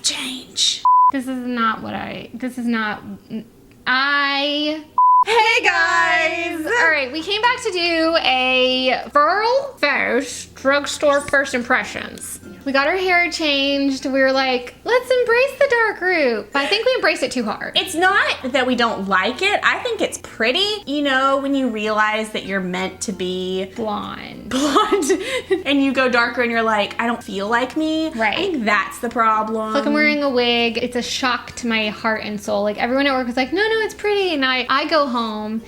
change. This is not what Hey guys! Alright, we came back to do a drugstore first impressions. We got our hair changed. We were like, let's embrace the dark route. But I think we embraced it too hard. It's not that we don't like it. I think it's pretty. You know, when you realize that you're meant to be blonde. And you go darker and you're like, I don't feel like me. Right. I think that's the problem. Like I'm wearing a wig. It's a shock to my heart and soul. Like everyone at work was like, no, it's pretty. And I go home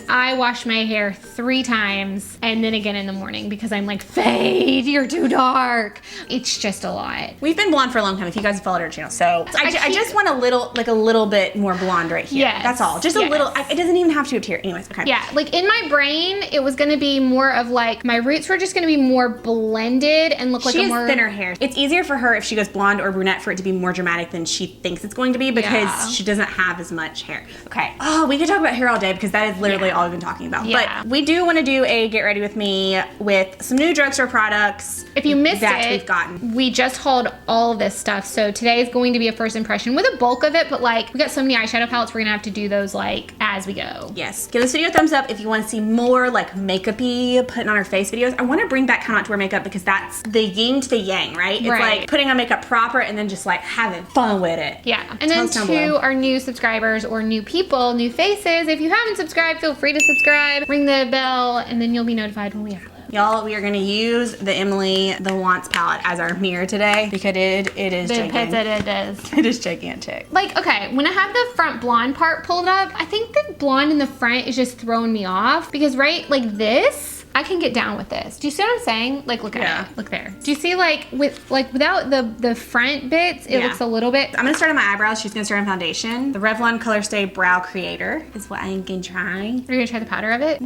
I wash my hair 3 times and then again in the morning because I'm like, fade, you're too dark. It's just a lot. We've been blonde for a long time if you guys have followed our channel. So I just want a little bit more blonde right here. Yes. That's all. Just a little. It doesn't even have to up here. Anyways, okay. Yeah, like in my brain, it was gonna be more of like, my roots were just gonna be more blended and look like she a more... has thinner hair. It's easier for her if she goes blonde or brunette for it to be more dramatic than she thinks it's going to be because she doesn't have as much hair. Okay. Oh, we could talk about hair all day because that is literally all we've been talking about. Yeah. But we do want to do a get ready with me with some new drugstore products. If you missed that it, we've gotten. We just hauled all of this stuff. So today is going to be a first impression with a bulk of it, but like we got so many eyeshadow palettes, we're gonna have to do those like as we go. Yes. Give this video a thumbs up if you want to see more like makeup-y putting on our face videos. I want to bring back How Not to Wear Makeup because that's the yin to the yang, right? It's like putting on makeup proper and then just like having fun with it. Yeah. And then to our new subscribers or new people, new faces, if you haven't subscribed, feel free to subscribe, ring the bell, and then you'll be notified when we upload. Y'all, we are gonna use the Emily the Wants palette as our mirror today because it is gigantic. It is gigantic. Like, okay, when I have the front blonde part pulled up, I think the blonde in the front is just throwing me off because like this, I can get down with this. Do you see what I'm saying? Like, look at it. Look there. Do you see without the front bits, it looks a little bit... I'm gonna start on my eyebrows. She's gonna start on foundation. The Revlon Color Stay Brow Creator is what I'm gonna try. Are you gonna try the powder of it?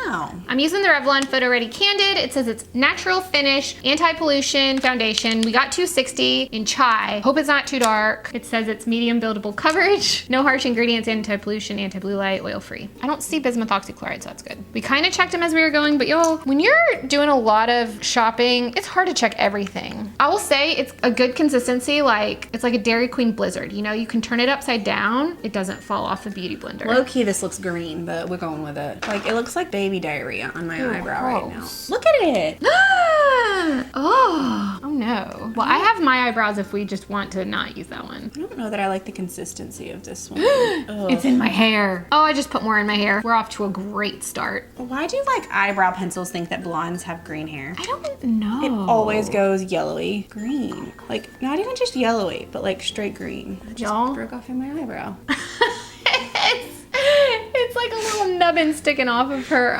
No. I'm using the Revlon Photo Ready Candid. It says it's natural finish, anti-pollution foundation. We got 260 in chai. Hope it's not too dark. It says it's medium buildable coverage, no harsh ingredients, anti-pollution, anti-blue light, oil-free. I don't see bismuth oxychloride, so that's good. We kind of checked them as we were going, but y'all, when you're doing a lot of shopping, it's hard to check everything. I will say it's a good consistency. Like, it's like a Dairy Queen Blizzard. You know, you can turn it upside down. It doesn't fall off the beauty blender. Low key, this looks green, but we're going with it. Like, it looks like baby diarrhea on my eyebrow right now. Look at it. Oh no. Well, I have my eyebrows if we just want to not use that one. I don't know that I like the consistency of this one. It's in my hair. Oh, I just put more in my hair. We're off to a great start. Why do like eyebrow pencils think that blondes have green hair? I don't know. It always goes yellowy green. Like, not even just yellowy, but like straight green. It just broke off in my eyebrow. It's like a little nubbin sticking off of her.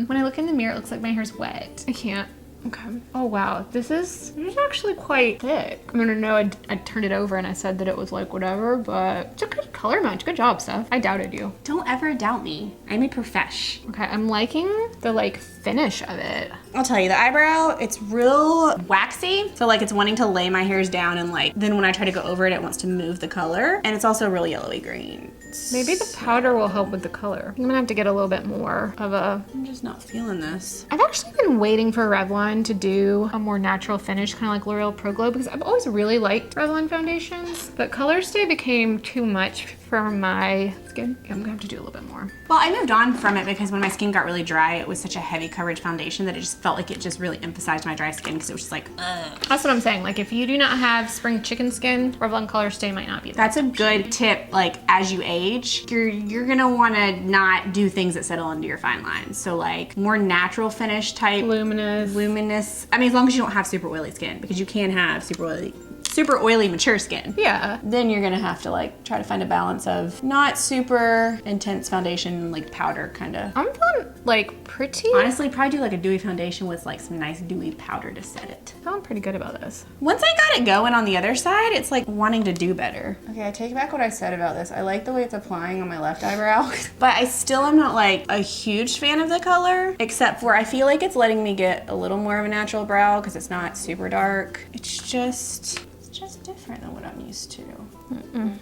When I look in the mirror, it looks like my hair's wet. I can't. Okay. Oh wow, this is actually quite thick. I mean, I know I turned it over and I said that it was like whatever, but it's a good color match. Good job, Steph. I doubted you. Don't ever doubt me. I'm a profesh. Okay, I'm liking the like finish of it. I'll tell you, the eyebrow, it's real waxy. So like it's wanting to lay my hairs down and like, then when I try to go over it, it wants to move the color. And it's also real yellowy green. Maybe the powder will help with the color. I'm gonna have to get a little bit more of a... I'm just not feeling this. I've actually been waiting for Revlon to do a more natural finish, kind of like L'Oreal Pro Glow, because I've always really liked Revlon foundations, but Color Stay became too much for my skin. Okay, I'm gonna have to do a little bit more. Well, I moved on from it because when my skin got really dry, it was such a heavy coverage foundation that it just felt like it just really emphasized my dry skin because it was just like, ugh. That's what I'm saying. Like if you do not have spring chicken skin, Revlon Color Stay might not be That's a good tip. Like as you age, you're gonna wanna not do things that settle into your fine lines. So like more natural finish type. Luminous. I mean, as long as you don't have super oily skin, because you can have super oily mature skin. Yeah. Then you're gonna have to like try to find a balance of not super intense foundation, like powder kind of. I'm feeling like pretty. Honestly, probably do like a dewy foundation with like some nice dewy powder to set it. Feeling pretty good about this. Once I got it going on the other side, it's like wanting to do better. Okay, I take back what I said about this. I like the way it's applying on my left eyebrow, but I still am not like a huge fan of the color, except for I feel like it's letting me get a little more of a natural brow because it's not super dark. It's just different than what I'm used to.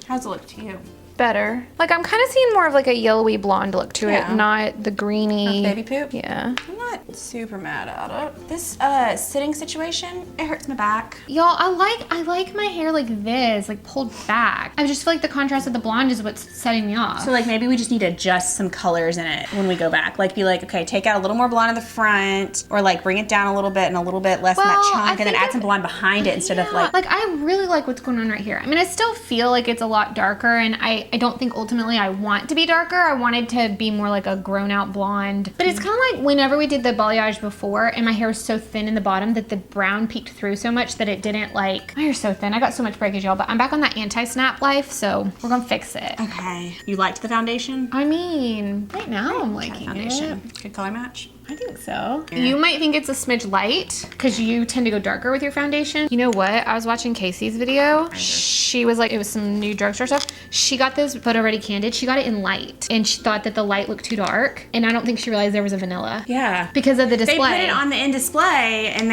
How's it look to you? better. Like, I'm kind of seeing more of like a yellowy blonde look to it, not the greeny. Baby poop? Yeah. I'm not super mad at it. This sitting situation, it hurts my back. Y'all, I like my hair like this, like pulled back. I just feel like the contrast of the blonde is what's setting me off. So like maybe we just need to adjust some colors in it when we go back. Like be like, okay, take out a little more blonde in the front, or like bring it down a little bit and a little bit less in that chunk, and then add some blonde behind it instead of like... Like, I really like what's going on right here. I mean, I still feel like it's a lot darker, and I don't think ultimately I want to be darker. I wanted to be more like a grown out blonde. But it's kind of like whenever we did the balayage before, and my hair was so thin in the bottom that the brown peeked through so much that it didn't like... My hair's so thin. I got so much breakage, y'all, but I'm back on that anti-snap life, so we're gonna fix it. Okay. You liked the foundation? I mean, right now I'm liking it. Good color match? I think so. Yeah. You might think it's a smidge light because you tend to go darker with your foundation. You know what? I was watching Casey's video. She was like, it was some new drugstore stuff. She got this photo ready candid. She got it in light and she thought that the light looked too dark. And I don't think she realized there was a vanilla. Yeah. Because of the display. They put it on the in display and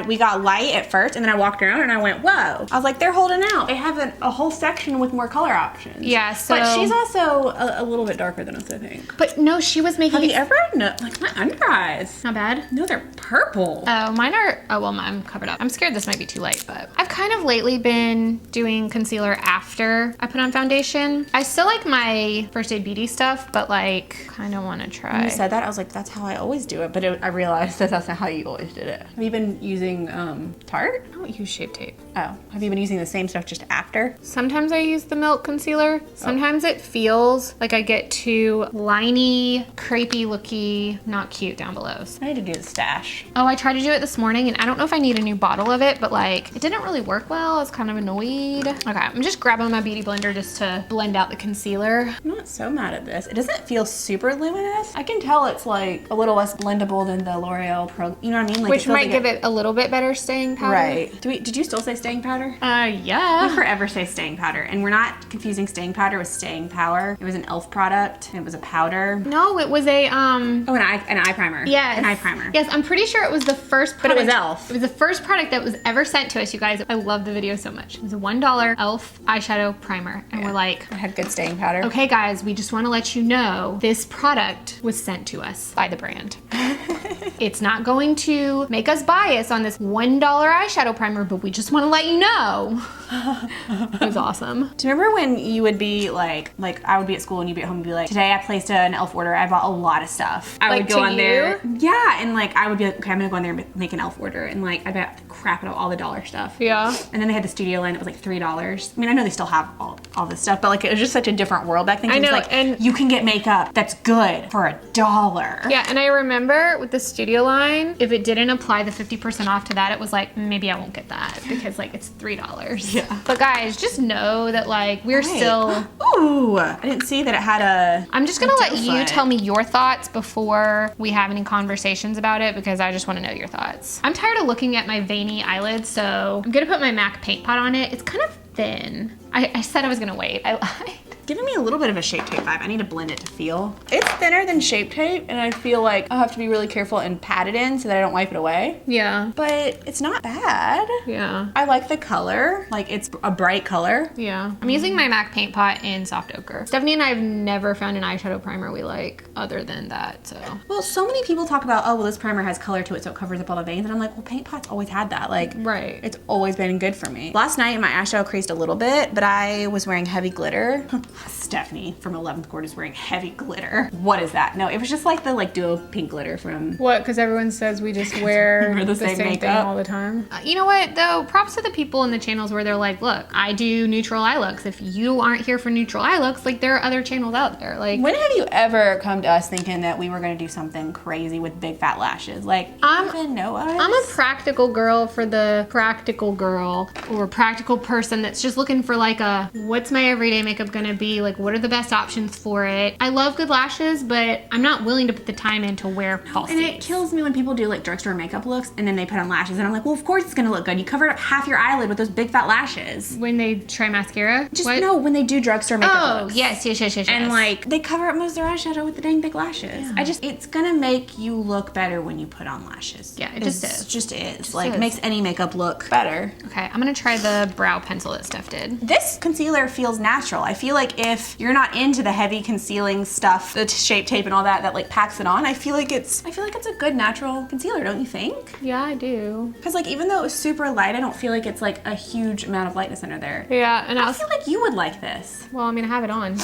we got light at first and then I walked around and I went, whoa. I was like, they're holding out. They have a whole section with more color options. Yeah, so. But she's also a little bit darker than us, I think. But no, she was making. Have you ever, like my under eyes? Not bad? No, they're purple. Oh, mine are, oh well, I'm covered up. I'm scared this might be too light, but I've kind of lately been doing concealer after I put on foundation. I still like my First Aid Beauty stuff, but like, kind of want to try. When you said that, I was like, that's how I always do it, but I realized that that's not how you always did it. Have you been using Tarte? I don't use Shape Tape. Oh, have you been using the same stuff just after? Sometimes I use the Milk Concealer. Sometimes it feels like I get too liney, crepey looky, not cute down below. I need to do the stash. Oh, I tried to do it this morning and I don't know if I need a new bottle of it, but like it didn't really work well. I was kind of annoyed. Okay, I'm just grabbing my beauty blender just to blend out the concealer. I'm not so mad at this. It doesn't feel super luminous. I can tell it's like a little less blendable than the L'Oreal Pro, you know what I mean? Like which might give it a little bit better staying powder. Right. Did you still say staying powder? Yeah. We forever say staying powder, and we're not confusing staying powder with staying power. It was an e.l.f. product, and it was a powder. No, it was a Oh, an eye primer. Yes. An eye primer. Yes, I'm pretty sure it was the first product. But it was e.l.f. It was the first product that was ever sent to us, you guys. I love the video so much. It was a $1 e.l.f. eyeshadow primer, and we're like, it had good staying powder. Okay, guys, we just want to let you know this product was sent to us by the brand. It's not going to make us bias on this $1 eyeshadow primer, but we just want to let you know. It was awesome. Do you remember when you would be like I would be at school and you'd be at home and be like, today I placed an e.l.f. order. I bought a lot of stuff. I would go on there. Yeah, and like I would be like, okay, I'm gonna go on there and make an e.l.f. order, and like I bet crap out all the dollar stuff. Yeah. And then they had the studio line. It was like $3. I mean, I know they still have all this stuff, but like it was just such a different world back then. I know, like, and you can get makeup that's good for $1. Yeah, and I remember with the studio line, if it didn't apply the 50% off to that, it was like, maybe I won't get that because like it's $3. Yeah. But guys, just know that like we're still. Ooh, I didn't see that it had a. I'm just gonna let you tell me your thoughts before we have any conversations about it because I just want to know your thoughts. I'm tired of looking at my veiny eyelids, so I'm gonna put my MAC paint pot on it. It's kind of thin. I said I was gonna wait. I lied. Giving me a little bit of a Shape Tape vibe. I need to blend it to feel. It's thinner than Shape Tape, and I feel like I'll have to be really careful and pat it in so that I don't wipe it away. Yeah. But it's not bad. Yeah. I like the color. Like, it's a bright color. Yeah. I'm using my MAC paint pot in Soft Ochre. Stefanie and I have never found an eyeshadow primer we like other than that, so. Well, so many people talk about, oh, well, this primer has color to it, so it covers up all the veins. And I'm like, well, paint pot's always had that. Like, right. It's always been good for me. Last night, my eyeshadow creased a little bit, but I was wearing heavy glitter. Stefanie from 11thgorgeous wearing heavy glitter. What is that? No, it was just like the duo pink glitter from... What? Because everyone says we just wear the same thing all the time. You know what though? Props to the people in the channels where they're like, look, I do neutral eye looks. If you aren't here for neutral eye looks, like there are other channels out there. Like, when have you ever come to us thinking that we were gonna do something crazy with big fat lashes? Like, you even know us? I'm a practical girl for the practical girl or practical person that's just looking for like a, what's my everyday makeup gonna be? Like, what are the best options for it? I love good lashes, but I'm not willing to put the time in to wear falsies. And it kills me when people do like drugstore makeup looks and then they put on lashes and I'm like, well, of course it's gonna look good. You covered up half your eyelid with those big fat lashes. When they try mascara? Just no, when they do drugstore makeup looks. Oh, yes. And like, they cover up most of their eyeshadow with the dang big lashes. Yeah. It's gonna make you look better when you put on lashes. Yeah, it just is. It just is. It makes any makeup look better. Okay, I'm gonna try the brow pencil that Steph did. This concealer feels natural. I feel like like if you're not into the heavy concealing stuff, the Shape Tape and all that like packs it on, I feel like it's a good natural concealer, don't you think? Yeah, I do. Because like even though it was super light, I don't feel like it's like a huge amount of lightness under there. Yeah, and I feel like you would like this. Well, I mean, I have it on.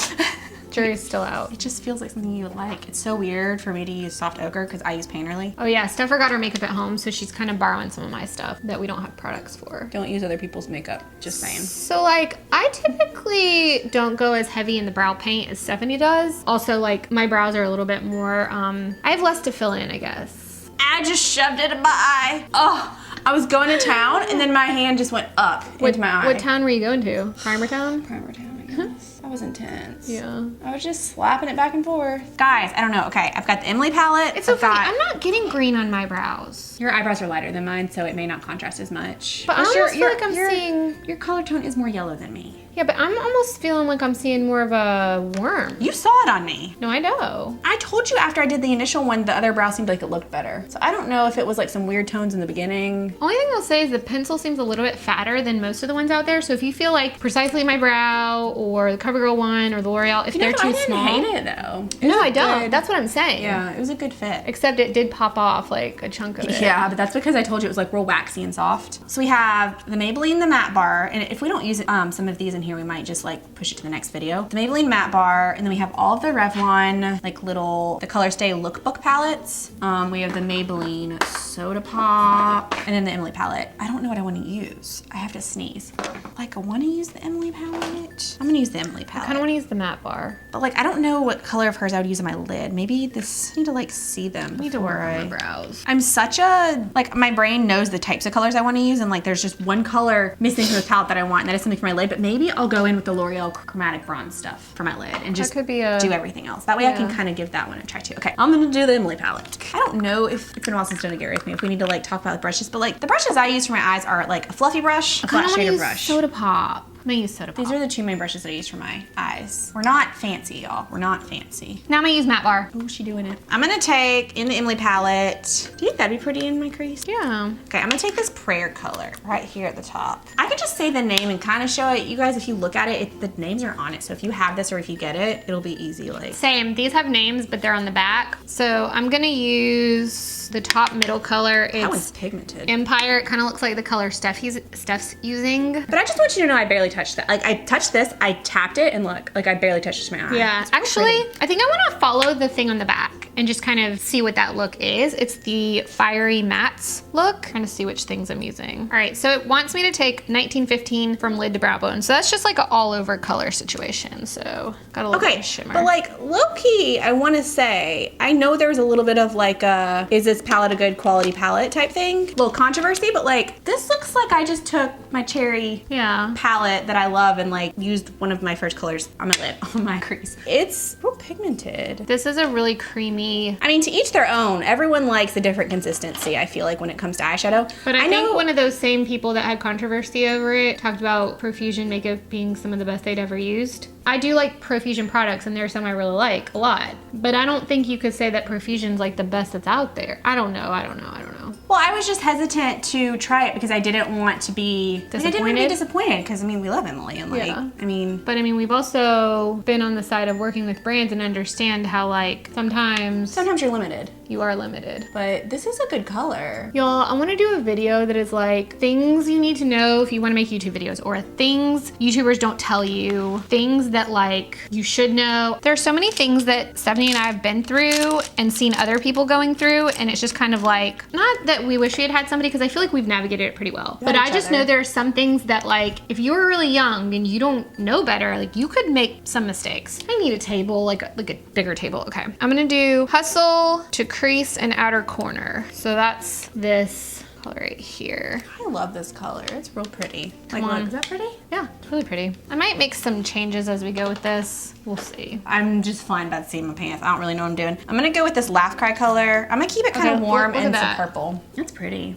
Jury's still out. It just feels like something you would like. It's so weird for me to use soft ochre because I use Painterly. Oh yeah, Steph forgot her makeup at home, so she's kind of borrowing some of my stuff that we don't have products for. Don't use other people's makeup, just saying. So like, I typically don't go as heavy in the brow paint as Stefanie does. Also, like, my brows are a little bit more, I have less to fill in, I guess. I just shoved it in my eye. Oh, I was going to town and then my hand just went up into my eye. What town were you going to? Primer Town? Primer Town, I guess. That was intense. Yeah. I was just slapping it back and forth. Guys, I don't know. Okay, I've got the Emily palette. It's so funny. I'm not getting green on my brows. Your eyebrows are lighter than mine, so it may not contrast as much. But I almost feel like I'm seeing... Your color tone is more yellow than me. Yeah, but I'm almost feeling like I'm seeing more of a worm. You saw it on me. No, I know. I told you after I did the initial one, the other brow seemed like it looked better. So I don't know if it was like some weird tones in the beginning. Only thing I'll say is the pencil seems a little bit fatter than most of the ones out there. So if you feel like Precisely My Brow or the CoverGirl one or the L'Oreal, if they're too small. I didn't hate it though. No, I don't. That's what I'm saying. Yeah, it was a good fit. Except it did pop off like a chunk of it. Yeah, but that's because I told you it was like real waxy and soft. So we have the Maybelline, the matte bar, and if we don't use some of these in here, we might just like push it to the next video. The Maybelline matte bar, and then we have all of the Revlon like the Color Stay lookbook palettes. We have the Maybelline Soda Pop, and then the Emily palette. I don't know what I want to use. I have to sneeze. Like I want to use the Emily palette. I'm gonna use the Emily palette. I kind of want to use the matte bar. But like I don't know what color of hers I would use on my lid. Maybe this, I need to like see them. I need to work on my brows. I'm such a, like my brain knows the types of colors I want to use, and like there's just one color missing from the palette that I want, and that is something for my lid, but maybe I'll go in with the L'Oreal chromatic bronze stuff for my lid and just do everything else. That way I can kind of give that one a try too. Okay, I'm gonna do the Emily palette. I don't know if it's been a while since Jenna Gary with me, if we need to like talk about the brushes, but like the brushes I use for my eyes are like a fluffy brush, a flat shader brush. Soda Pop. I'm gonna use Soda Pop. These are the two main brushes that I use for my eyes. We're not fancy, y'all. We're not fancy. Now I'm gonna use matte bar. Oh, she doing it. I'm gonna take in the Emily palette. Do you think that'd be pretty in my crease? Yeah. Okay, I'm gonna take this prayer color right here at the top. I could just say the name and kind of show it. You guys, if you look at it, the names are on it. So if you have this or if you get it, it'll be easy. Like same. These have names, but they're on the back. So I'm gonna use the top middle color. That one's pigmented. Empire. It kind of looks like the color Steph's using. But I just want you to know I barely touched that. Like I touched this, I tapped it, and look, like I barely touched my eye. Yeah, actually, I think I want to follow the thing on the back and just kind of see what that look is. It's the Fiery Mattes look. Trying to see which things I'm using. All right, so it wants me to take 1915 from lid to brow bone. So that's just like an all over color situation. So got a little bit of shimmer. But like low key, I want to say, I know there was a little bit of like is this palette a good quality palette type thing? Little controversy, but like this looks like I just took my cherry palette that I love and like used one of my first colors on my lid, on my crease. It's real pigmented. This is a really creamy. I mean, to each their own. Everyone likes a different consistency, I feel like, when it comes to eyeshadow. But I think one of those same people that had controversy over it talked about Profusion makeup being some of the best they'd ever used. I do like Profusion products, and there are some I really like a lot. But I don't think you could say that Profusion's like the best that's out there. I don't know. Well, I was just hesitant to try it because I didn't want to be disappointed. I didn't want to be disappointed because I mean we love Emily and like But I mean we've also been on the side of working with brands and understand how like sometimes you're limited. You are limited. But this is a good color. Y'all, I want to do a video that is like things you need to know if you want to make YouTube videos, or things YouTubers don't tell you, things that like you should know. There are so many things that Stefanie and I have been through and seen other people going through, and it's just kind of like, not that we wish we had somebody, because I feel like we've navigated it pretty well. But I just know there are some things that like, if you were really young and you don't know better, like you could make some mistakes. I need a table, like a bigger table. Okay, I'm gonna do Hustle to Crease and Outer Corner. So that's this color right here. I love this color. It's real pretty. Like, look, is that pretty? Yeah, it's really pretty. I might make some changes as we go with this. We'll see. I'm just flying by the seat of my pants. I don't really know what I'm doing. I'm gonna go with this Laugh Cry color. I'm gonna keep it kind of warm and some purple. That's pretty.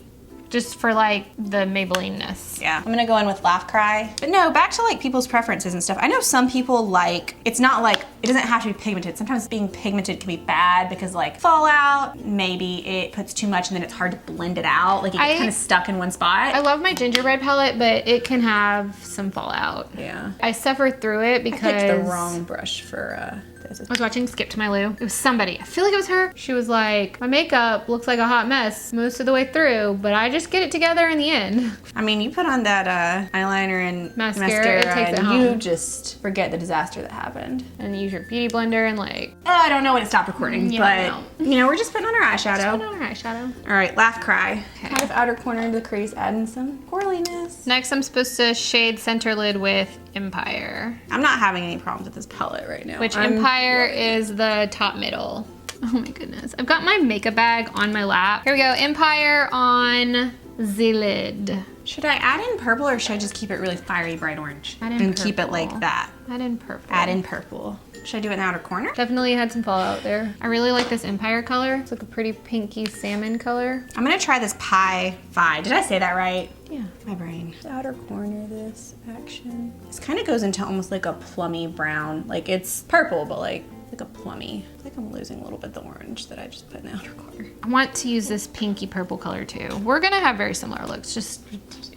Just for like the Maybelline-ness. Yeah, I'm gonna go in with Laugh Cry. But no, back to like people's preferences and stuff. I know some people like, it's not like it doesn't have to be pigmented. Sometimes being pigmented can be bad because like fallout, maybe it puts too much and then it's hard to blend it out. Like it gets kind of stuck in one spot. I love my gingerbread palette, but it can have some fallout. Yeah. I suffer through it because I picked the wrong brush for this. I was watching Skip to My Lou. It was somebody. I feel like it was her. She was like, my makeup looks like a hot mess most of the way through, but I just get it together in the end. I mean, you put on that eyeliner and mascara it takes it and home. you just forget the disaster that happened. And use your beauty blender and like... Oh, I don't know when it stopped recording, yeah, but you know, we're just putting on our eyeshadow. All right, laugh cry. Okay. Kind of outer corner into the crease, adding some corliness. Next, I'm supposed to shade center lid with Empire. I'm not having any problems with this palette right now. Which Empire is the top middle. Oh my goodness. I've got my makeup bag on my lap. Here we go, Empire on the lid. Should I add in purple or should I just keep it really fiery bright orange? Add in and purple. keep it like that. Add in purple. Add in purple. Should I do it in the outer corner? Definitely had some fallout there. I really like this Empire color. It's like a pretty pinky salmon color. I'm gonna try this Pie Fi. Did I say that right? Yeah. My brain. The outer corner, this action. This kind of goes into almost like a plummy brown. Like it's purple, but like a plummy. I think I'm losing a little bit of the orange that I just put in the outer corner. I want to use this pinky purple color too. We're gonna have very similar looks,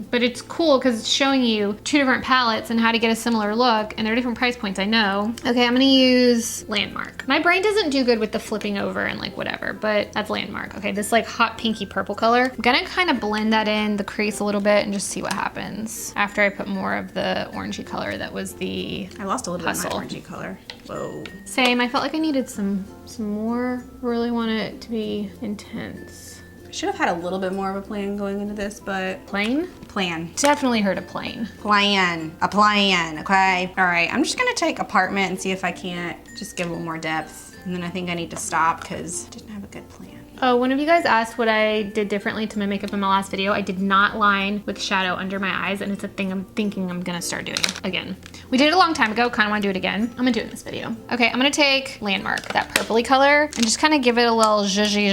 but it's cool because it's showing you two different palettes and how to get a similar look, and they're different price points, I know. Okay, I'm gonna use Landmark. My brain doesn't do good with the flipping over and like whatever, but that's Landmark. Okay, this like hot pinky purple color. I'm gonna kind of blend that in the crease a little bit and just see what happens after I put more of the orangey color that was the I lost a little Hustle. bit of my orangey color. Whoa. Same, I felt like I needed some more. Really want it to be intense. I should have had a little bit more of a plan going into this, but Plain? plan. Definitely heard of plain. A plan, okay? All right, I'm just gonna take Apartment and see if I can't just give a little more depth. And then I think I need to stop because I didn't have a good plan. Oh, one of you guys asked what I did differently to my makeup in my last video. I did not line with shadow under my eyes, and it's a thing I'm thinking I'm gonna start doing again. We did it a long time ago, kind of wanna do it again. I'm gonna do it in this video. Okay, I'm gonna take Landmark, that purpley color, and just kind of give it a little zhuzhy.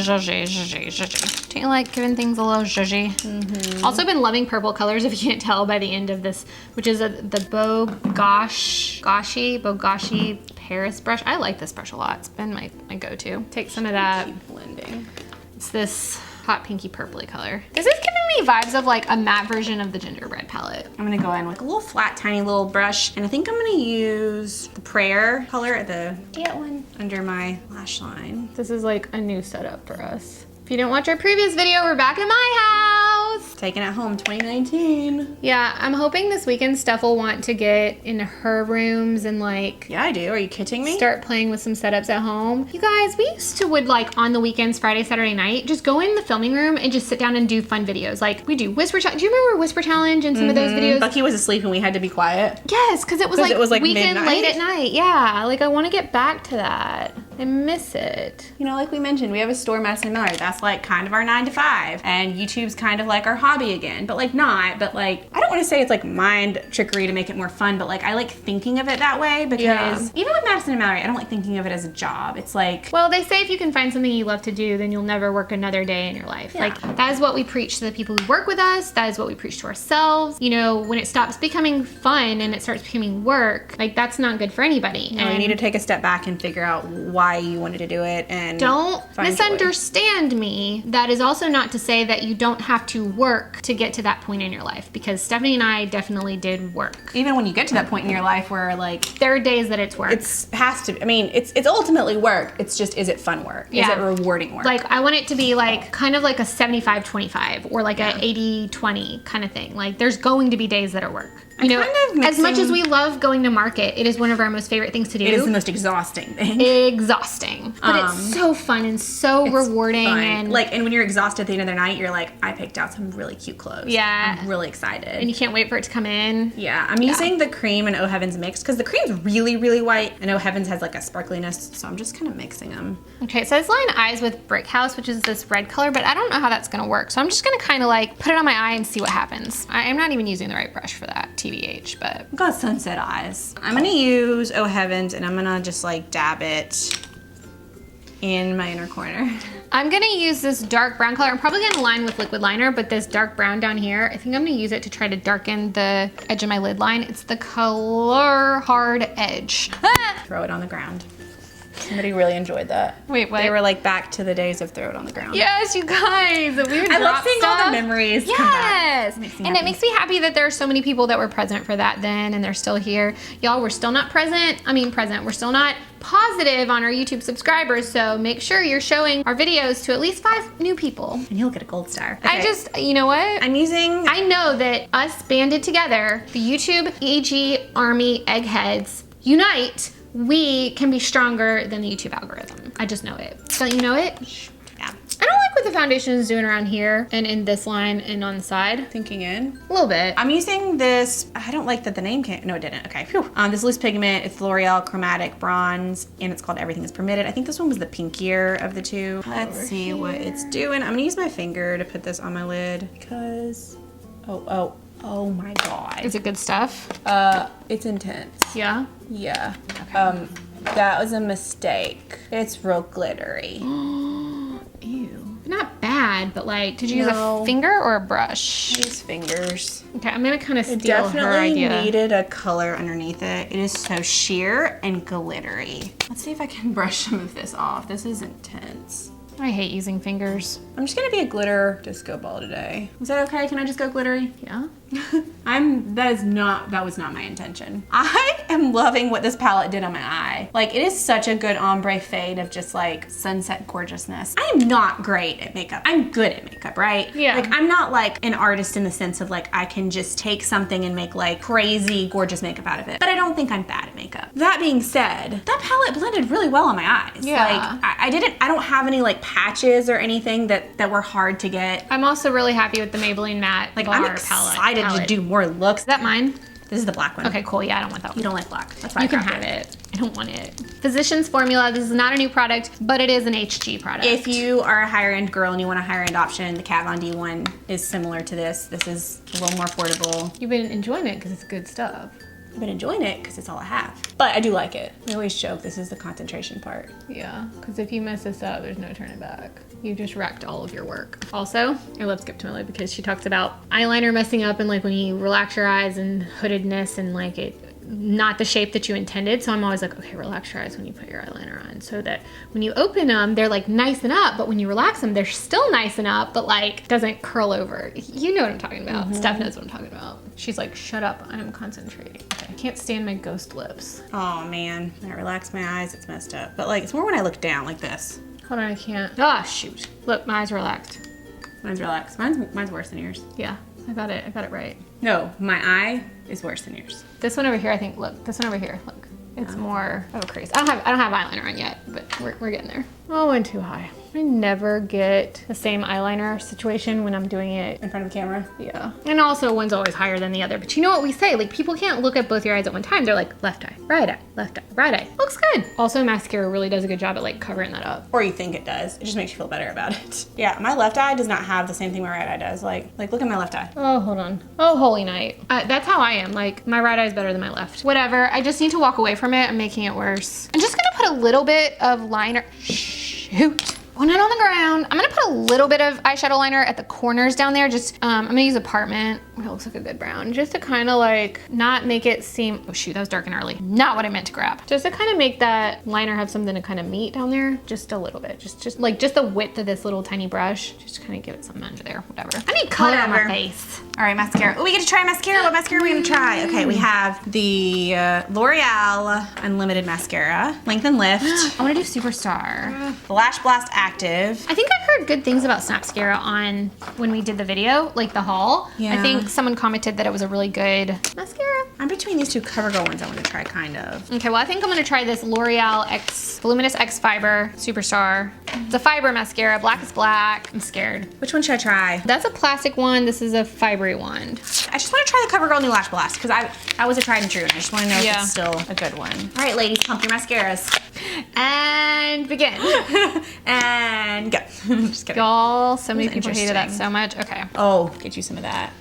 Don't you like giving things a little zhuzhy? Mm-hmm. Also been loving purple colors, if you can't tell by the end of this, which is the Bogashi Paris brush. I like this brush a lot. It's been my go-to. Take some of that. Keep blending. It's this hot pinky purpley color. This is giving me vibes of like a matte version of the gingerbread palette. I'm gonna go in with a little flat, tiny little brush, and I think I'm gonna use the Prayer color at the one under my lash line. This is like a new setup for us. If you didn't watch our previous video, we're back at my house. Taking it home 2019. Yeah, I'm hoping this weekend Steph will want to get into her rooms and like... Yeah, I do. Are you kidding me? Start playing with some setups at home. You guys, we used to like on the weekends, Friday, Saturday night, just go in the filming room and just sit down and do fun videos. Like we do Whisper Challenge. Do you remember Whisper Challenge and some of those videos? Bucky was asleep and we had to be quiet. Yes, because it was like weekend midnight? late at night. Yeah, like I want to get back to that. I miss it. You know, like we mentioned, we have a store, Madison Miller. That's like kind of our 9 to 5. And YouTube's kind of like our hobby again, but like not. But like, I don't want to say it's like mind trickery to make it more fun, but like I like thinking of it that way because even with Madison and Mallory, I don't like thinking of it as a job. It's like... Well, they say if you can find something you love to do, then you'll never work another day in your life. Yeah. Like that is what we preach to the people who work with us. That is what we preach to ourselves. You know, when it stops becoming fun and it starts becoming work, like that's not good for anybody. No, you need to take a step back and figure out why you wanted to do it and don't find misunderstand me. That is also not to say that you don't have to work to get to that point in your life, because Stefanie and I definitely did work. Even when you get to that point in your life where like there are days that it's work. It's ultimately work. It's just, is it fun work? Yeah. Is it rewarding work? Like I want it to be like kind of like a 75-25 or like a 80-20 kind of thing. Like there's going to be days that are work. You know, as much as we love going to market, it is one of our most favorite things to do. It is the most exhausting thing. Exhausting. But it's so fun and so rewarding. Fun. And when you're exhausted at the end of the night, you're like, I picked out some really cute clothes. Yeah. I'm really excited. And you can't wait for it to come in. Yeah. I'm using the cream and Oh Heavens mix because the cream's really, really white and Oh Heavens has like a sparkliness. So I'm just kind of mixing them. Okay, it says line eyes with Brick House, which is this red color, but I don't know how that's going to work. So I'm just going to kind of like put it on my eye and see what happens. I'm not even using the right brush for that, TBH, but... I've got sunset eyes. I'm gonna use Oh Heavens and I'm gonna just like dab it in my inner corner. I'm gonna use this dark brown color. I'm probably gonna line with liquid liner, but this dark brown down here, I think I'm gonna use it to try to darken the edge of my lid line. It's the color Hard Edge. Ah! Throw it on the ground. Somebody really enjoyed that. Wait, what? They were like back to the days of throw it on the ground. Yes, you guys. I love seeing all the memories come back. Yes. And it makes me happy that there are so many people that were present for that then and they're still here. Y'all, we're still not present. We're still not positive on our YouTube subscribers, so make sure you're showing our videos to at least 5 new people. And you'll get a gold star. Okay. You know what? I know that us banded together, the YouTube EG Army eggheads, unite. We can be stronger than the YouTube algorithm. I just know it. Don't you know it? Yeah. I don't like what the foundation is doing around here and in this line and on the side. Sinking in. A little bit. I'm using this, I don't like that the name came, no it didn't, okay. Phew. This loose pigment, it's L'Oreal Chromatic Bronze, and it's called Everything is Permitted. I think this one was the pinkier of the two. Let's see what it's doing. I'm gonna use my finger to put this on my lid because, oh my God. Is it good stuff? It's intense. Yeah? Yeah. Okay. That was a mistake. It's real glittery. Ew. Not bad, but like, did you use a finger or a brush? I use fingers. Okay, I'm gonna kind of steal It her idea. definitely needed a color underneath it. It is so sheer and glittery. Let's see if I can brush some of this off. This is intense. I hate using fingers. I'm just gonna be a glitter disco ball today. Is that okay? Can I just go glittery? Yeah. That was not my intention. I am loving what this palette did on my eye. Like, it is such a good ombre fade of just like sunset gorgeousness. I am not great at makeup. I'm good at makeup, right? Yeah. Like, I'm not like an artist in the sense of like, I can just take something and make like crazy gorgeous makeup out of it. But I don't think I'm bad at makeup. That being said, that palette blended really well on my eyes. Yeah. Like, I don't have any like patches or anything that were hard to get. I'm also really happy with the Maybelline Matte Like, Bar I'm excited palette. to do more looks. Is that mine? This is the black one. Okay, cool. Yeah, I don't want that one. You don't like black. That's why You can have it. I don't want it. Physicians Formula. This is not a new product, but it is an HG product. If you are a higher end girl and you want a higher end option, the Kat Von D one is similar to this. This is a little more affordable. You've been enjoying it because it's good stuff. I've been enjoying it because it's all I have. But I do like it. We always joke this is the concentration part. Yeah, because if you mess this up, there's no turning back. You just wrecked all of your work. Also, I love Skip to Millie because she talks about eyeliner messing up and like when you relax your eyes and hoodedness and like it not the shape that you intended. So I'm always like, okay, relax your eyes when you put your eyeliner on so that when you open them, they're like nice and up, but when you relax them, they're still nice and up, but like doesn't curl over. You know what I'm talking about. Steph knows what I'm talking about. She's like, shut up, I'm concentrating. Okay. I can't stand my ghost lips. Oh man, when I relax my eyes, it's messed up. But like, it's more when I look down like this. Hold on, I can't. Ah, shoot. Look, my eyes are relaxed. Mine's relaxed. Mine's worse than yours. Yeah, I got it right. No, my eye is worse than yours. This one over here, I think, look, this one over here, look. It's more of a crease. I don't have eyeliner on yet, but we're getting there. Oh, went too high. I never get the same eyeliner situation when I'm doing it in front of the camera. Yeah. And also one's always higher than the other. But you know what we say? Like people can't look at both your eyes at one time. They're like left eye, right eye, left eye, right eye. Looks good. Also mascara really does a good job at like covering that up. Or you think it does. It just makes you feel better about it. Yeah, my left eye does not have the same thing my right eye does. Like look at my left eye. Oh, hold on. Oh, holy night. That's how I am. Like my right eye is better than my left. Whatever. I just need to walk away from it. I'm making it worse. I'm just gonna put a little bit of liner. Shoot. One it on the ground. I'm gonna put a little bit of eyeshadow liner at the corners down there. Just, I'm gonna use Apartment. It looks like a good brown. Just to kind of like, not make it seem, oh shoot, that was dark and early. Not what I meant to grab. Just to kind of make that liner have something to kind of meet down there. Just a little bit. Just the width of this little tiny brush. Just to kind of give it something under there, whatever. I need color on my face. All right, mascara. Oh, we get to try mascara. What mascara are we gonna try? Okay, we have the L'Oreal Unlimited Mascara. Length and Lift. I wanna do Superstar. The Lash Blast Active. I think I heard good things about Snapscara on when we did the video, like the haul. Yeah. I think someone commented that it was a really good mascara. I'm between these two CoverGirl ones I want to try, kind of. Okay, well I think I'm gonna try this L'Oreal Voluminous X Fiber Superstar. It's a fiber mascara, black is black. I'm scared. Which one should I try? That's a plastic one, this is a fibery one. I just want to try the CoverGirl New Lash Blast because I was a tried and true and I just want to know if it's still a good one. All right, ladies, pump your mascaras. And begin. And go. Just kidding. Y'all, so many people hated that so much. Okay. Oh, get you some of that.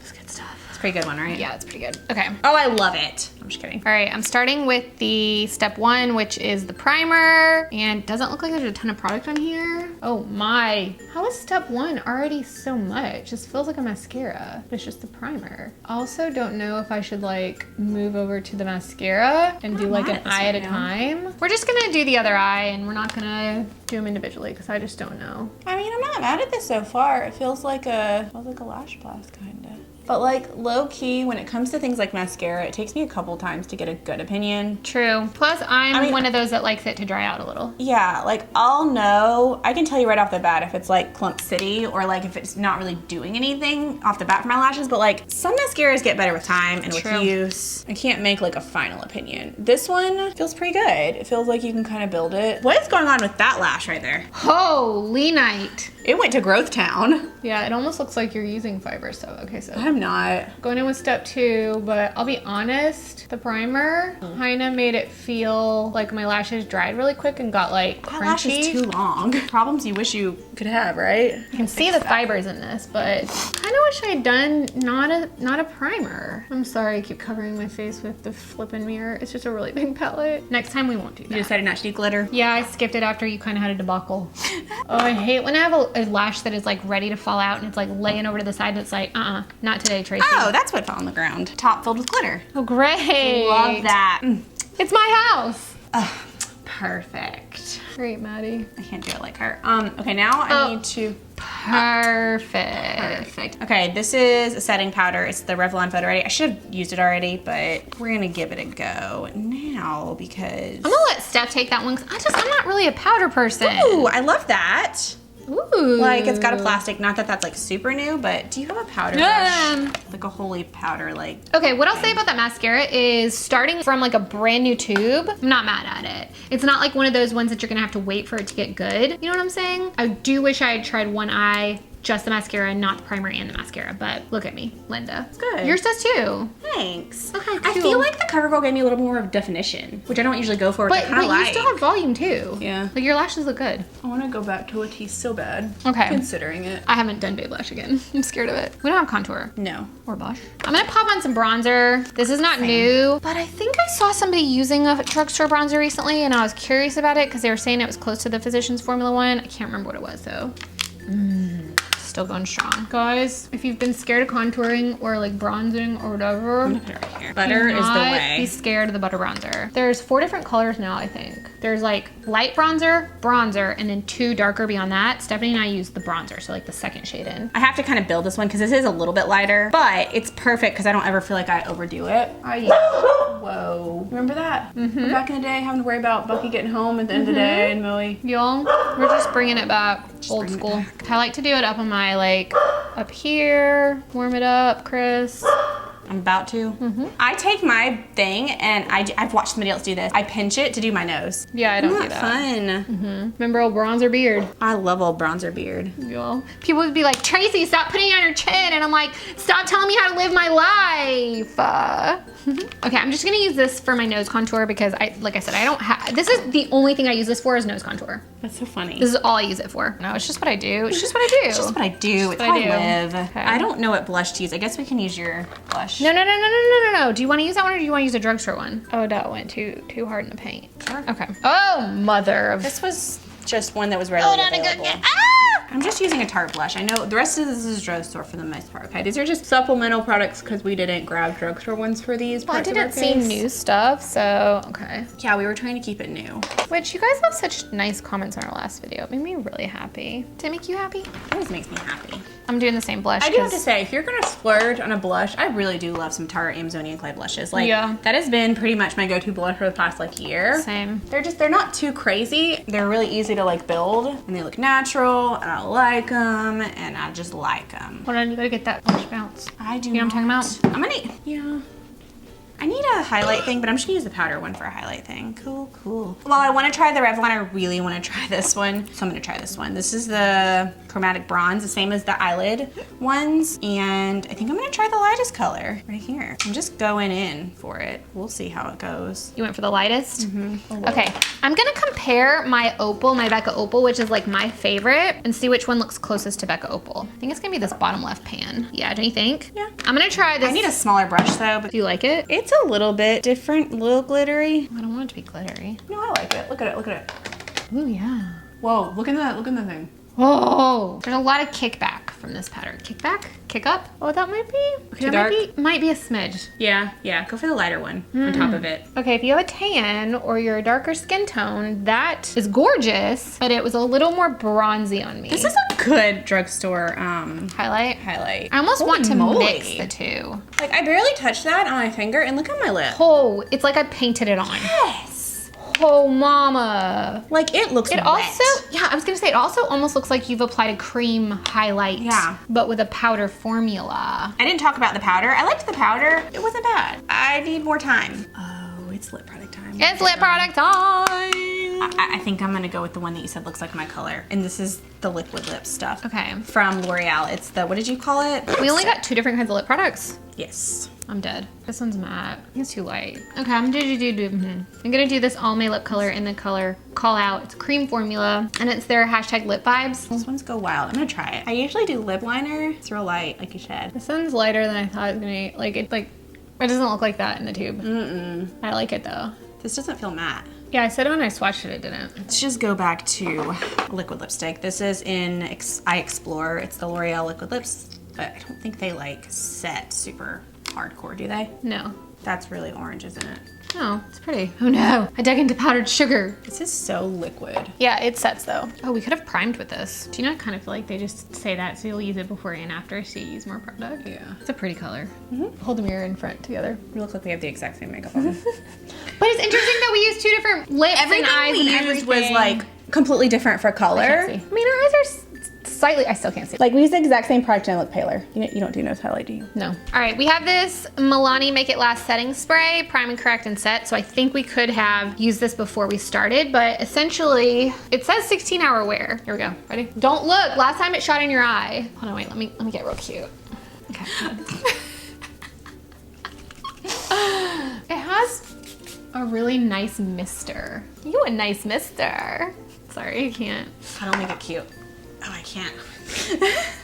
It's good stuff. It's Pretty good one, right? Yeah, it's pretty good. Okay. Oh, I love it. I'm just kidding. All right, I'm starting with the step 1, which is the primer, and it doesn't look like there's a ton of product on here. Oh my, how is step 1 already so much? It just feels like a mascara, but it's just the primer. Also don't know if I should like move over to the mascara and do like an eye at a time. We're just gonna do the other eye and we're not gonna do them individually because I just don't know. I mean, I'm not mad at this so far. It feels like a lash blast kind of. But like low key, when it comes to things like mascara, it takes me a couple times to get a good opinion. True. Plus, I mean, one of those that likes it to dry out a little. Yeah, like I'll know, I can tell you right off the bat if it's like Clump City or like if it's not really doing anything off the bat for my lashes, but like some mascaras get better with time and with use. I can't make like a final opinion. This one feels pretty good. It feels like you can kind of build it. What is going on with that lash right there? Holy night. It went to Growth Town. Yeah, it almost looks like you're using fiber stuff. Okay, so I'm not. Going in with step 2, but I'll be honest, the primer kind of made it feel like my lashes dried really quick and got like crunchy. That lash is too long. Problems you wish you could have, right? You can see the fibers in this, but kind of wish I had done not a primer. I'm sorry, I keep covering my face with the flippin' mirror. It's just a really big palette. Next time we won't do that. You decided not to do glitter? Yeah, I skipped it after you kind of had a debacle. Oh, I hate when I have a lash that is like ready to fall out and it's like laying over to the side and it's like, not today, Tracy. Oh, that's what fell on the ground. Top filled with glitter. Oh, great. Love that. It's my house. Perfect. Great, Maddie. I can't do it like her. Okay, now I need to... Perfect. Okay, this is a setting powder. It's the Revlon Photo Ready. I should have used it already, but we're gonna give it a go now because... I'm gonna let Steph take that one because I'm not really a powder person. Ooh, I love that. Ooh. Like it's got a plastic, not that that's like super new, but do you have a powder brush? Like a holy powder like. Okay, what I'll say about that mascara is starting from like a brand new tube, I'm not mad at it. It's not like one of those ones that you're gonna have to wait for it to get good. You know what I'm saying? I do wish I had tried one eye, just the mascara, not the primer and the mascara, but look at me, Linda. It's good. Yours does too. Thanks. Okay, cool. I feel like the CoverGirl gave me a little more of definition, which I don't usually go for, But I like. you still have volume too. Yeah. Like your lashes look good. I want to go back to Latisse so bad. Okay. Considering it. I haven't done Babe Lash again. I'm scared of it. We don't have contour. No. Or blush. I'm gonna pop on some bronzer. This is not new, but I think I saw somebody using a drugstore bronzer recently and I was curious about it because they were saying it was close to the Physicians Formula one. I can't remember what it was though. Still going strong. Guys, if you've been scared of contouring or like bronzing or whatever, Butter is the way. Be scared of the butter bronzer. There's 4 different colors now, I think. There's like light bronzer, and then 2 darker beyond that. Stefanie and I use the bronzer, so like the second shade in. I have to kind of build this one because this is a little bit lighter, but it's perfect because I don't ever feel like I overdo it. Whoa. Remember that? Back in the day, having to worry about Bucky getting home at the end of the day and Millie. Y'all, we're just bringing it back. Old school. I like to do it up on my like up here. Warm it up, Chris. I'm about to. I take my thing and I've watched somebody else do this. I pinch it to do my nose. Yeah, I don't do that. Fun. Remember old bronzer beard? I love old bronzer beard. Y'all. People would be like, Tracy, stop putting it on your chin. And I'm like, stop telling me how to live my life. Okay, I'm just gonna use this for my nose contour because like I said, I don't have, this is the only thing I use this for is nose contour. That's so funny. This is all I use it for. No, it's just what I do. It's just what I do. It's just what I do. It's how I live. Okay. I don't know what blush to use. I guess we can use your blush. No. Do you want to use that one or do you want to use a drugstore one? Oh, that went too hard in the paint. Sure. Okay. Oh, mother of. This was just one that was readily available. I'm just using a Tarte blush. I know the rest of this is drugstore for the most part. Okay, these are just supplemental products because we didn't grab drugstore ones for these. Well, I didn't see new stuff, so okay. Yeah, we were trying to keep it new. Which you guys left such nice comments on our last video. It made me really happy. Did it make you happy? It always makes me happy. I'm doing the same blush. I do have to say, if you're gonna splurge on a blush, I really do love some Tarte Amazonian Clay blushes. Like, that has been pretty much my go-to blush for the past like year. Same. They're not too crazy. They're really easy to like build, and they look natural, and I like them, and I just like them. Hold on, you gotta get that blush bounce. I do. You know what I'm talking about? I'm gonna need, I need a highlight thing, but I'm just gonna use the powder one for a highlight thing. Cool, cool. Well, I wanna try the Revlon. I really wanna try this one. So I'm gonna try this one. This is the chromatic bronze, the same as the eyelid ones. And I think I'm gonna try the lightest color right here. I'm just going in for it. We'll see how it goes. You went for the lightest? Mm-hmm. Okay, I'm gonna compare my Opal, my Becca Opal, which is like my favorite, and see which one looks closest to Becca Opal. I think it's gonna be this bottom left pan. Yeah, don't you think? Yeah. I'm gonna try this. I need a smaller brush though. But Do you like it? it's a little bit different, a little glittery. I don't want it to be glittery. No, I like it. Look at it, look at it. Ooh, yeah. Whoa, look at the thing. Oh, there's a lot of kickback from this pattern. Kickback? Kick up? Oh, that might be. Too That might be a smidge. Yeah, go for the lighter one on top of it. Okay, if you have a tan or you're a darker skin tone, that is gorgeous, but it was a little more bronzy on me. This is a good drugstore highlight. highlight. I almost want to moly. mix the two. Like, I barely touched that on my finger, and look at my lip. Oh, it's like I painted it on. Yes. Oh, mama. Like, it looks It wet. also, yeah, I was gonna say, it also almost looks like you've applied a cream highlight. Yeah. But with a powder formula. I didn't talk about the powder. I liked the powder. It wasn't bad. I need more time. Oh, it's lip product time. It's lip product time. I think I'm gonna go with the one that you said looks like my color. And this is the liquid lip stuff. Okay. From L'Oreal. It's the, what did you call it? We only got 2 different kinds of lip products. Yes. I'm dead. This one's matte. It's too light. Okay, I'm gonna do this Almay lip color in the color Call Out. It's cream formula, and it's their hashtag lip vibes. Those ones go wild. I'm gonna try it. I usually do lip liner. It's real light, like you said. This one's lighter than I thought it was gonna be. Like, it doesn't look like that in the tube. I like it though. This doesn't feel matte. Yeah, I said when I swatched it, it didn't. Let's just go back to liquid lipstick. This is in I Explore. It's the L'Oreal liquid lips, but I don't think they like set super hardcore, do they? No. That's really orange, isn't it? No, it's pretty. Oh no, I dug into powdered sugar. This is so liquid. Yeah, it sets though. Oh, we could have primed with this. Do you know, I kind of feel like they just say that so you'll use it before and after so you use more product. Yeah. It's a pretty color. Hold the mirror in front together. We look like we have the exact same makeup on. But it's interesting that we use 2 different lips Everything and eyes we and used everything. was like completely different for color. I mean, our eyes are slightly, I still can't see. Like, we use the exact same product and I look paler. You don't do nose highlight, do you? No. All right, we have this Milani Make It Last setting spray, prime and correct and set. So I think we could have used this before we started, but essentially it says 16-hour wear. Here we go. Ready? Don't look. Last time it shot in your eye. Hold on, wait. Let me get real cute. Okay. It has a really nice mister. You a nice mister. Sorry, I can't. I don't make it cute. Oh, I can't.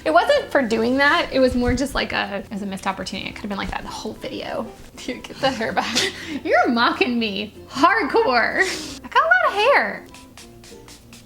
It wasn't for doing that. It was more just like as a missed opportunity. It could have been like that the whole video. Dude, get the hair back. You're mocking me. Hardcore. I got a lot of hair.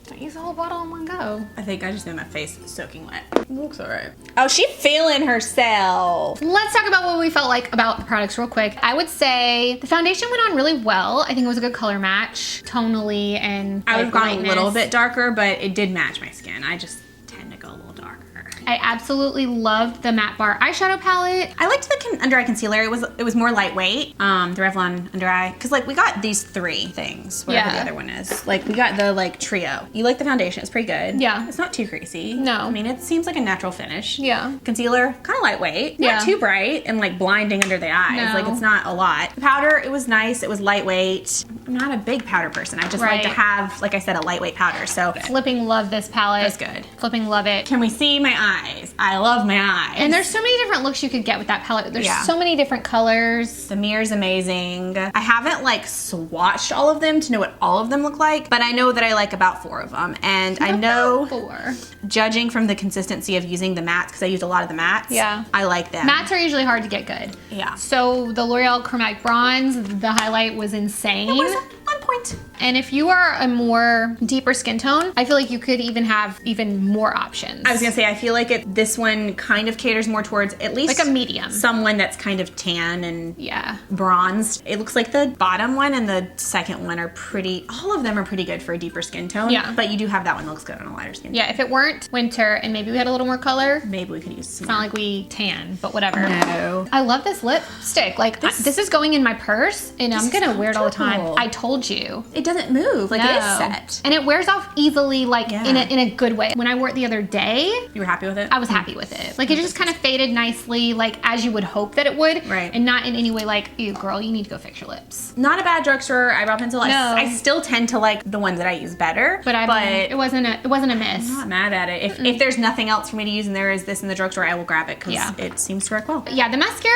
Don't use the whole bottle in one go. I think I just made my face soaking wet. It looks alright. Oh, she's feeling herself. Let's talk about what we felt like about the products real quick. I would say the foundation went on really well. I think it was a good color match, tonally and I would have gone lightness. a little bit darker, but it did match my skin. I just tend to go a little darker. I absolutely loved the Matte Bar eyeshadow palette. I liked the under eye concealer. It was more lightweight. The Revlon under eye, because like we got these 3 things, whatever Yeah. the other one is. Like we got the like trio. You like the foundation? It's pretty good. Yeah. It's not too greasy. No. I mean, it seems like a natural finish. Yeah. Concealer, kind of lightweight. Yeah. Not too bright and like blinding under the eyes. No. Like it's not a lot. The powder, it was nice. It was lightweight. I'm not a big powder person. I just like to Right. have, like I said, a lightweight powder. So Flipping love this palette. that's good. Flipping love it. Can we see my eyes? I love my eyes. And there's so many different looks you could get with that palette. There's Yeah. so many different colors. The mirror's amazing. I haven't like swatched all of them to know what all of them look like, but I know that I like about 4 of them. And I know, 4. judging from the consistency of using the mattes, because I used a lot of the mattes, Yeah. I like them. Mattes are usually hard to get good. Yeah. So the L'Oreal Chromatic Bronze, the highlight was insane. It was on point. And if you are a more deeper skin tone, I feel like you could even have even more options. I was gonna say, I feel like this one kind of caters more towards at least like a medium. someone that's kind of tan and Yeah. bronzed. It looks like the bottom one and the second one are pretty, all of them are pretty good for a deeper skin tone. Yeah. But you do have that one that looks good on a lighter skin. Yeah, if it weren't winter and maybe we had a little more color, Maybe we could use some it's not like we tan, but whatever. No. I love this lipstick. Like, this is going in my purse and I'm gonna wear it all the time. comfortable. I told you. It doesn't move. Like, it is set. And it wears off easily, like, in a good way. When I wore it the other day. You were happy with it? I was happy with it. Like, it just kind of faded nicely, like, as you would hope that it would. Right. And not in any way like, ew, girl, you need to go fix your lips. Not a bad drugstore eyebrow pencil. No. I still tend to like the ones that I use better. But I mean, it wasn't a miss. I'm not mad at it. If there's nothing else for me to use and there is this in the drugstore, I will grab it because it seems to work well. Yeah, the mascara,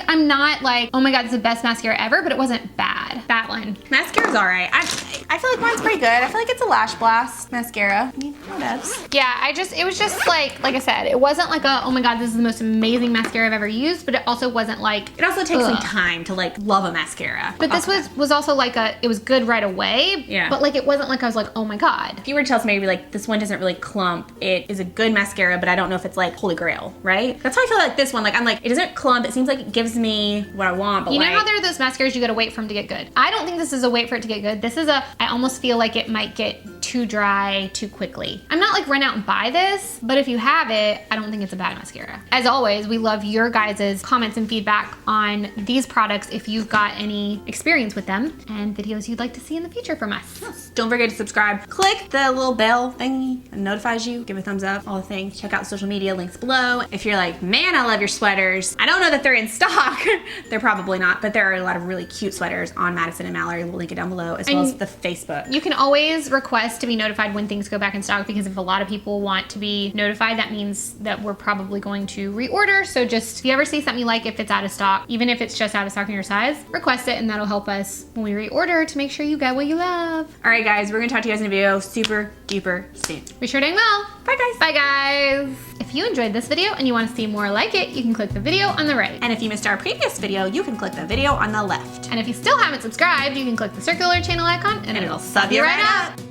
I'm not like, oh my god, this is the best mascara ever, but it wasn't bad. That one. Mascara's alright. I feel like mine's pretty good. I feel like it's a Lash Blast mascara. Yeah, it was just like I said, it wasn't like a, oh my god, this is the most amazing mascara I've ever used, but it also wasn't like, it also takes some time to like love a mascara. But this was also like it was good right away. Yeah. But like, it wasn't like I was like, oh my god. If you were to tell somebody like, this one doesn't really clump, it is a good mascara, but I don't know if it's like holy grail, right? That's how I feel like this one. Like, I'm like, it doesn't clump. It seems like it gives me what I want, but you know like, how there are those mascaras you gotta wait for them to get good? I don't think this is a wait for it to get good. This is I almost feel like it might get too dry too quickly. I'm not like run out and buy this, but if you have it, I don't think it's a bad mascara. As always, we love your guys' comments and feedback on these products if you've got any experience with them and videos you'd like to see in the future from us. yes. Don't forget to subscribe. Click the little bell thingy. It notifies you. Give a thumbs up. All the things. Check out the social media links below. If you're like, man, I love your sweaters. I don't know that they're in stock. They're probably not, but there are a lot of really cute sweaters on Madison and Mallory. We'll link it down below, as well as the Facebook. You can always request to be notified when things go back in stock, because if a lot of people want to be notified, that means that we're probably going to reorder. So just, if you ever see something you like, if it's out of stock, even if it's just out of stock in your size, request it, and that'll help us when we reorder to make sure you get what you love. All right, guys, we're gonna talk to you guys in a video super duper soon. We sure dang well. Bye, guys. Bye, guys. If you enjoyed this video and you want to see more like it, you can click the video on the right. And if you missed our previous video, you can click the video on the left. And if you still haven't subscribed, you can click the circular channel icon and it'll sub you right up.